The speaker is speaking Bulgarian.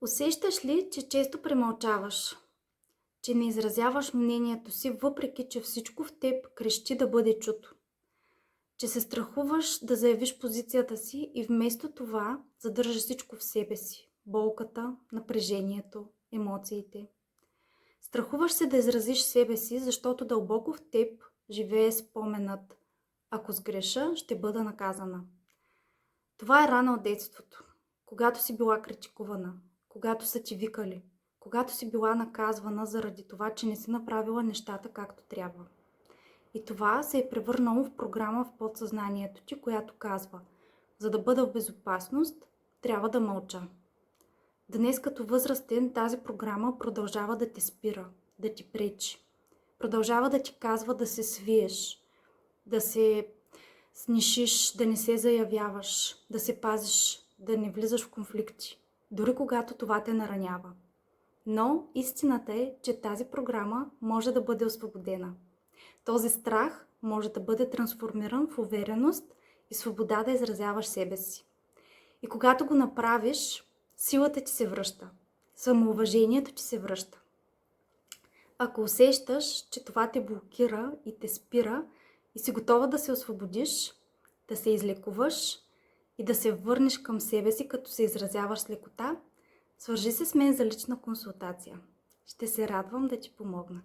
Усещаш ли, че често премълчаваш, че не изразяваш мнението си, въпреки че всичко в теб крещи да бъде чуто? Че се страхуваш да заявиш позицията си и вместо това задържаш всичко в себе си? Болката, напрежението, емоциите. Страхуваш се да изразиш себе си, защото дълбоко в теб живее споменът: ако сгреша, ще бъда наказана. Това е рана от детството, когато си била критикувана, когато са ти викали, когато си била наказвана заради това, че не си направила нещата както трябва. И това се е превърнало в програма в подсъзнанието ти, която казва: за да бъда в безопасност, трябва да мълча. Днес като възрастен тази програма продължава да те спира, да ти пречи. Продължава да ти казва да се свиеш, да се снишиш, да не се заявяваш, да се пазиш, да не влизаш в конфликти, дори когато това те наранява. Но истината е, че тази програма може да бъде освободена. Този страх може да бъде трансформиран в увереност и свобода да изразяваш себе си. И когато го направиш, силата ти се връща, самоуважението ти се връща. Ако усещаш, че това те блокира и те спира и си готова да се освободиш, да се излекуваш и да се върнеш към себе си, като се изразяваш с лекота, свържи се с мен за лична консултация. Ще се радвам да ти помогна.